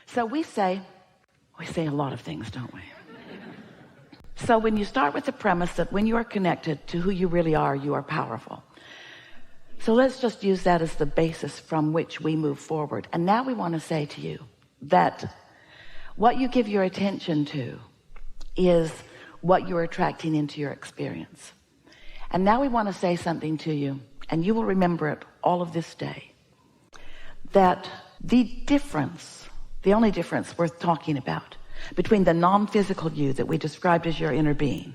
So we say a lot of things, don't we? So when you start with the premise that when you are connected to who you really are, you are powerful. So let's just use that as the basis from which we move forward. And now we want to say to you that what you give your attention to is what you're attracting into your experience. And now we want to say something to you, and you will remember it all of this day, that the only difference worth talking about between the non-physical you that we described as your inner being,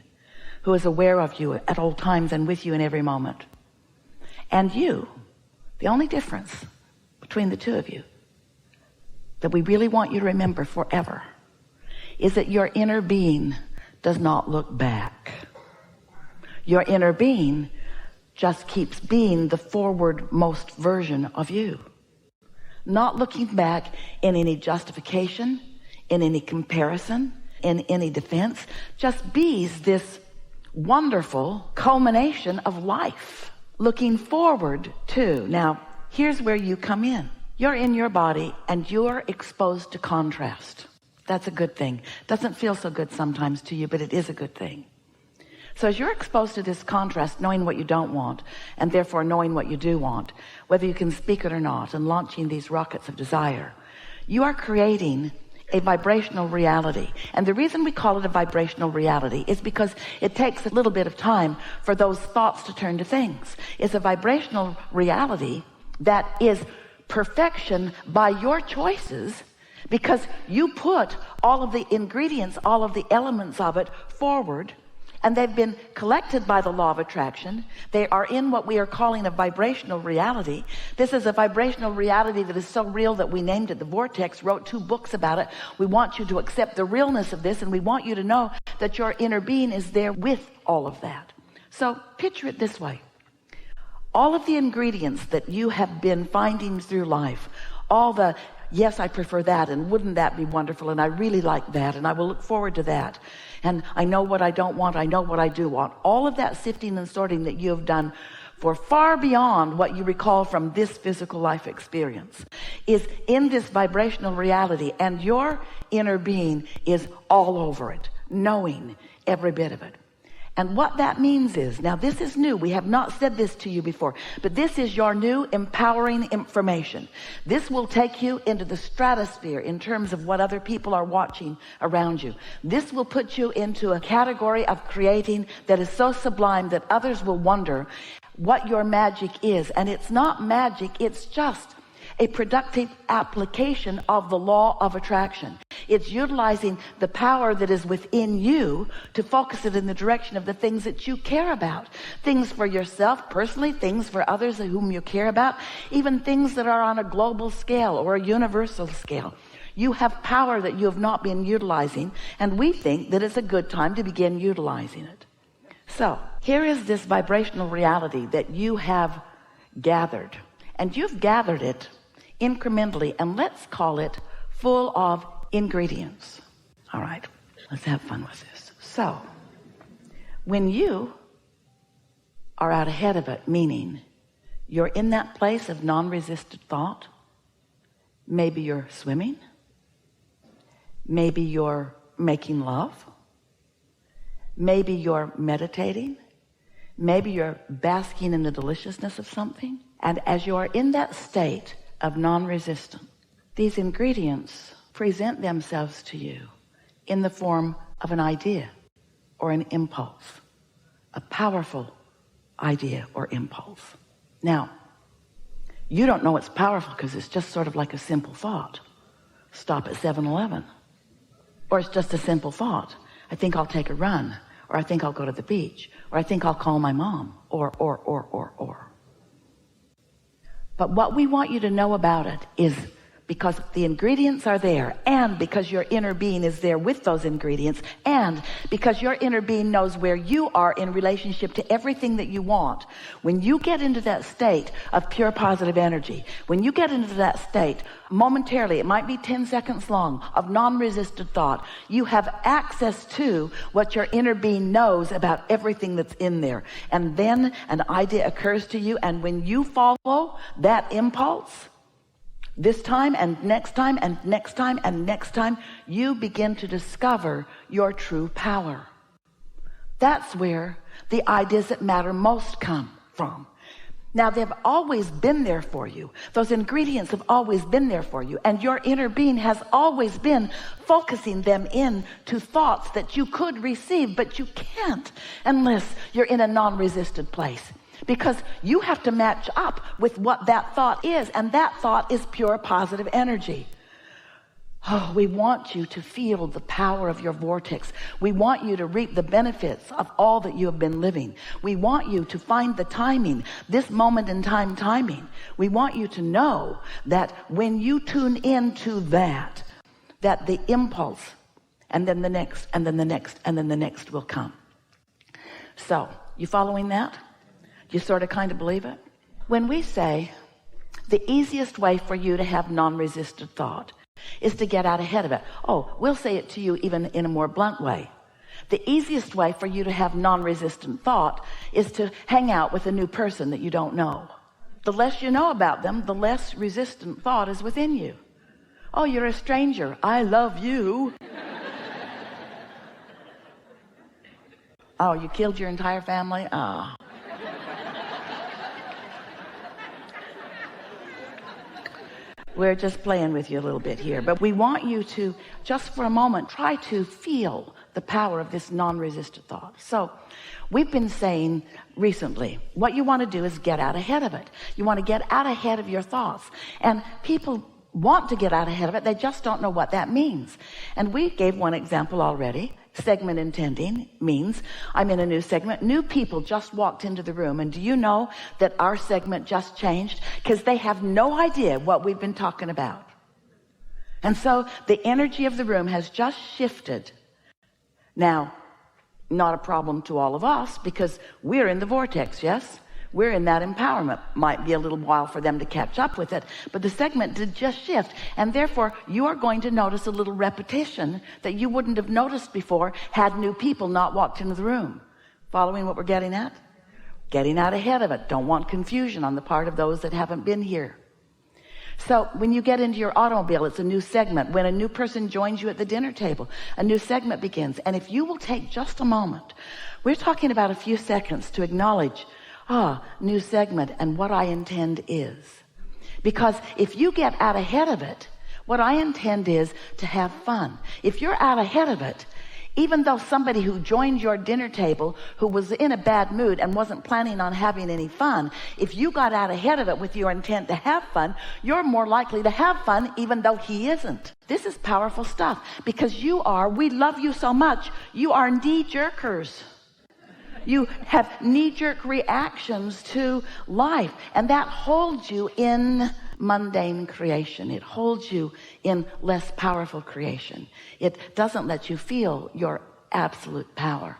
who is aware of you at all times and with you in every moment, and you, the only difference between the two of you that we really want you to remember forever is that your inner being does not look back. Your inner being just keeps being the forward-most version of you, not looking back in any justification, in any comparison, in any defense, just bees this wonderful culmination of life, looking forward to. Now, here's where you come in. You're in your body and you're exposed to contrast. That's a good thing. Doesn't feel so good sometimes to you, but it is a good thing. So as you're exposed to this contrast, knowing what you don't want, and therefore knowing what you do want, whether you can speak it or not, and launching these rockets of desire, you are creating a vibrational reality. And the reason we call it a vibrational reality is because it takes a little bit of time for those thoughts to turn to things. It's a vibrational reality that is perfection by your choices, because you put all of the ingredients, all of the elements of it forward, and they've been collected by the law of attraction. They are in what we are calling a vibrational reality. This is a vibrational reality that is so real that we named it the Vortex, wrote 2 books about it. We want you to accept the realness of this, and we want you to know that your inner being is there with all of that. So picture it this way. All of the ingredients that you have been finding through life, all the, yes, I prefer that, and wouldn't that be wonderful, and I really like that, and I will look forward to that, and I know what I don't want, I know what I do want. All of that sifting and sorting that you have done for far beyond what you recall from this physical life experience is in this vibrational reality, and your inner being is all over it, knowing every bit of it. And what that means is, now this is new, we have not said this to you before, but this is your new empowering information. This will take you into the stratosphere in terms of what other people are watching around you. This will put you into a category of creating that is so sublime that others will wonder what your magic is. And it's not magic, it's just a productive application of the law of attraction. It's utilizing the power that is within you to focus it in the direction of the things that you care about. Things for yourself personally, things for others whom you care about, even things that are on a global scale or a universal scale. You have power that you have not been utilizing, and we think that it's a good time to begin utilizing it. So here is this vibrational reality that you have gathered, and you've gathered it incrementally, and let's call it full of ingredients. All right, let's have fun with this. So when you are out ahead of it, meaning you're in that place of non-resisted thought, maybe you're swimming, maybe you're making love, maybe you're meditating, maybe you're basking in the deliciousness of something, and as you are in that state of non-resistance, these ingredients present themselves to you in the form of an idea or an impulse, a powerful idea or impulse. Now, you don't know it's powerful because it's just sort of like a simple thought. Stop at 7-Eleven. Or it's just a simple thought. I think I'll take a run, or I think I'll go to the beach, or I think I'll call my mom, or. But what we want you to know about it is, because the ingredients are there, and because your inner being is there with those ingredients, and because your inner being knows where you are in relationship to everything that you want, when you get into that state of pure positive energy, when you get into that state momentarily, it might be 10 seconds long, of non-resisted thought, you have access to what your inner being knows about everything that's in there. And then an idea occurs to you, and when you follow that impulse, This time and next time and next time and next time, you begin to discover your true power. That's where the ideas that matter most come from. Now, they've always been there for you. Those ingredients have always been there for you. And your inner being has always been focusing them in to thoughts that you could receive, but you can't unless you're in a non-resistant place. Because you have to match up with what that thought is. And that thought is pure positive energy. Oh, we want you to feel the power of your vortex. We want you to reap the benefits of all that you have been living. We want you to find the timing, this moment in time timing. We want you to know that when you tune into that the impulse and then the next and then the next and then the next will come. So, you following that? You sort of kind of believe it? When we say the easiest way for you to have non-resistant thought is to get out ahead of it. Oh, we'll say it to you even in a more blunt way. The easiest way for you to have non-resistant thought is to hang out with a new person that you don't know. The less you know about them, the less resistant thought is within you. Oh, you're a stranger. I love you. Oh, you killed your entire family? Ah. We're just playing with you a little bit here, but we want you to, just for a moment, try to feel the power of this non-resistant thought. So we've been saying recently, what you want to do is get out ahead of it. You want to get out ahead of your thoughts. And people want to get out ahead of it. They just don't know what that means. And we gave one example already. Segment intending means I'm in a new segment. New people just walked into the room. And do you know that our segment just changed? Because they have no idea what we've been talking about. And so the energy of the room has just shifted. Now, not a problem to all of us because we're in the vortex, yes? We're in that empowerment. Might be a little while for them to catch up with it, but the segment did just shift, and therefore you are going to notice a little repetition that you wouldn't have noticed before had new people not walked into the room. Following what we're getting at? Getting out ahead of it. Don't want confusion on the part of those that haven't been here. So when you get into your automobile, it's a new segment. When a new person joins you at the dinner table, a new segment begins. And if you will take just a moment, we're talking about a few seconds to acknowledge new segment and what I intend is. Because if you get out ahead of it, what I intend is to have fun. If you're out ahead of it, even though somebody who joined your dinner table who was in a bad mood and wasn't planning on having any fun, if you got out ahead of it with your intent to have fun, you're more likely to have fun even though he isn't. This is powerful stuff because we love you so much, you are knee-jerkers. You have knee-jerk reactions to life, and that holds you in mundane creation. It holds you in less powerful creation. It doesn't let you feel your absolute power.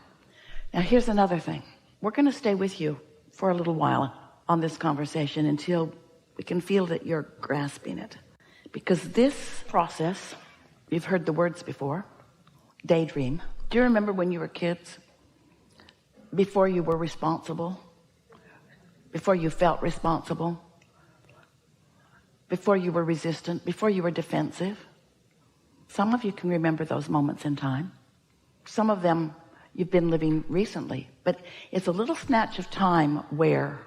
Now, here's another thing. We're going to stay with you for a little while on this conversation until we can feel that you're grasping it. Because this process, you've heard the words before, daydream. Do you remember when you were kids? Before you were responsible, before you felt responsible, before you were resistant, before you were defensive. Some of you can remember those moments in time. Some of them you've been living recently, but it's a little snatch of time where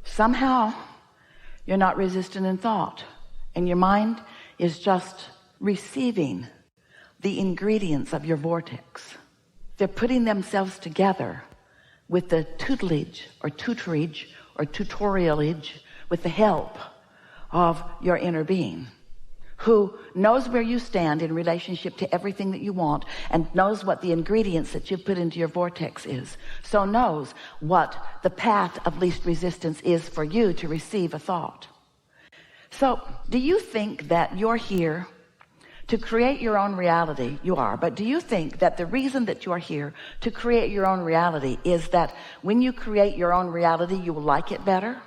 somehow you're not resistant in thought and your mind is just receiving the ingredients of your vortex. They're putting themselves together with the tutelage or tutorialage with the help of your inner being who knows where you stand in relationship to everything that you want and knows what the ingredients that you've put into your vortex is. So knows what the path of least resistance is for you to receive a thought. So do you think that you're here to create your own reality? You are. But do you think that the reason that you are here to create your own reality is that when you create your own reality, you will like it better?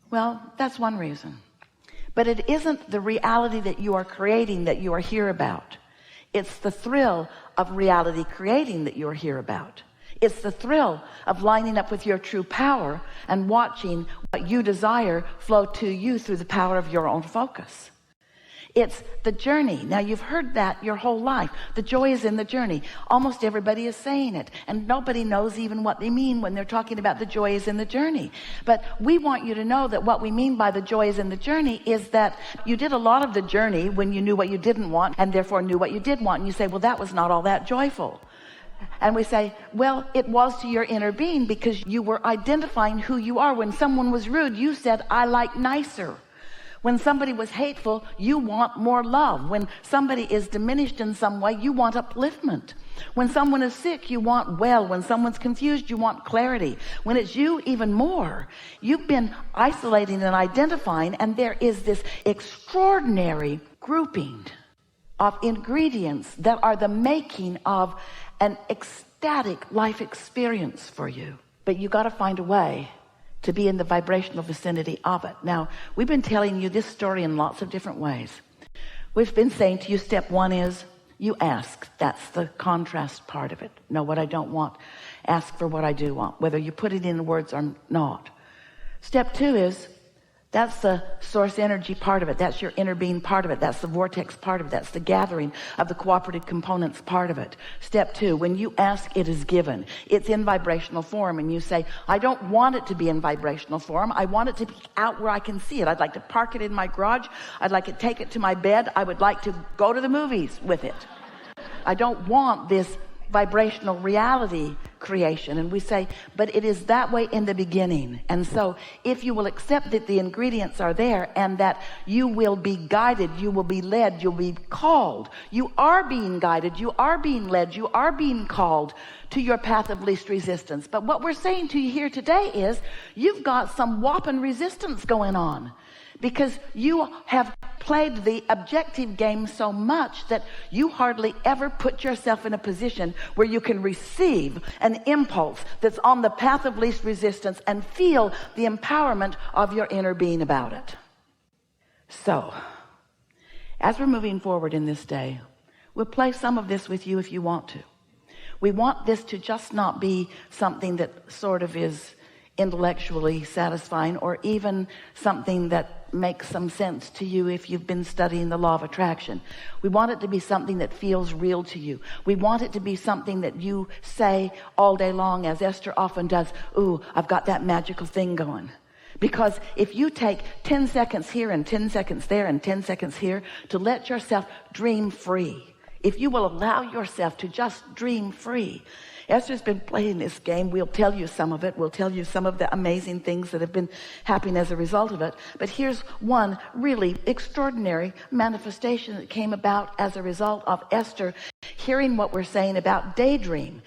Well, that's one reason. But it isn't the reality that you are creating that you are here about. It's the thrill of reality creating that you are here about. It's the thrill of lining up with your true power and watching what you desire flow to you through the power of your own focus. It's the journey. Now, you've heard that your whole life. The joy is in the journey. Almost everybody is saying it, and nobody knows even what they mean when they're talking about the joy is in the journey. But we want you to know that what we mean by the joy is in the journey is that you did a lot of the journey when you knew what you didn't want and therefore knew what you did want. And you say, well, that was not all that joyful. And we say, well, it was to your inner being because you were identifying who you are. When someone was rude, you said, I like nicer. When somebody was hateful, you want more love. When somebody is diminished in some way, you want upliftment. When someone is sick, you want well. When someone's confused, you want clarity. When it's you, even more. You've been isolating and identifying, and there is this extraordinary grouping of ingredients that are the making of an ecstatic life experience for you. But you got to find a way to be in the vibrational vicinity of it. Now, we've been telling you this story in lots of different ways. We've been saying to you, step one is you ask. That's the contrast part of it. Know what I don't want. Ask for what I do want, whether you put it in words or not. Step two is that's the source energy part of it. That's your inner being part of it. That's the vortex part of it. That's the gathering of the cooperative components part of it. Step two, when you ask, it is given. It's in vibrational form. And you say, I don't want it to be in vibrational form. I want it to be out where I can see it. I'd like to park it in my garage. I'd like to take it to my bed. I would like to go to the movies with it. I don't want this vibrational reality creation. And we say, but it is that way in the beginning. And so if you will accept that the ingredients are there and that you will be guided, you will be led, you'll be called. You are being guided, you are being led, you are being called to your path of least resistance. But what we're saying to you here today is you've got some whopping resistance going on because you have played the objective game so much that you hardly ever put yourself in a position where you can receive an impulse that's on the path of least resistance and feel the empowerment of your inner being about it. So, as we're moving forward in this day, we'll play some of this with you if you want to. We want this to just not be something that sort of is intellectually satisfying or even something that makes some sense to you if you've been studying the law of attraction. We want it to be something that feels real to you. We want it to be something that you say all day long, as Esther often does, ooh, I've got that magical thing going. Because if you take 10 seconds here and 10 seconds there and 10 seconds here to let yourself dream free, if you will allow yourself to just dream free. Esther's been playing this game. We'll tell you some of it. We'll tell you some of the amazing things that have been happening as a result of it. But here's one really extraordinary manifestation that came about as a result of Esther hearing what we're saying about daydream.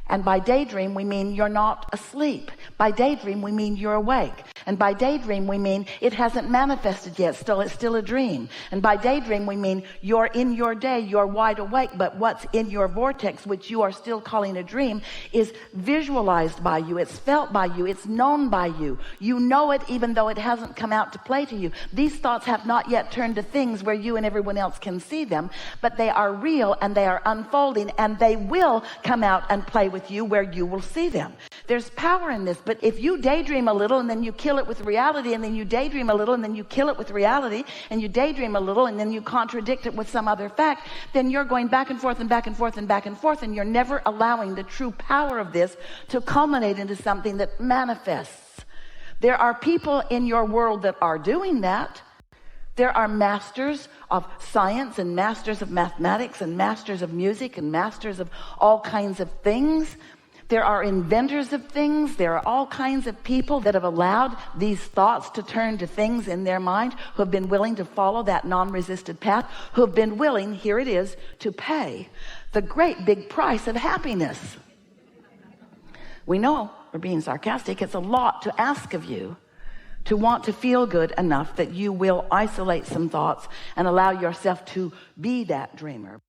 And by daydream, we mean you're not asleep. By daydream, we mean you're awake. And by daydream, we mean it hasn't manifested yet. It's still a dream. And by daydream, we mean you're in your day, you're wide awake, but what's in your vortex, which you are still calling a dream, is visualized by you. It's felt by you. It's known by you. You know it even though it hasn't come out to play to you. These thoughts have not yet turned to things where you and everyone else can see them, but they are real and they are unfolding and they will come out and play with you where you will see them. There's power in this, but if you daydream a little and then you kill it with reality, and then you daydream a little and then you kill it with reality, and you daydream a little and then you contradict it with some other fact, then you're going back and forth and back and forth and back and forth, and you're never allowing the true power of this to culminate into something that manifests. There are people in your world that are doing that. There are masters of science and masters of mathematics and masters of music and masters of all kinds of things. There are inventors of things. There are all kinds of people that have allowed these thoughts to turn to things in their mind, who have been willing to follow that non-resisted path, who have been willing, here it is, to pay the great big price of happiness. We know, we're being sarcastic, it's a lot to ask of you to want to feel good enough that you will isolate some thoughts and allow yourself to be that dreamer.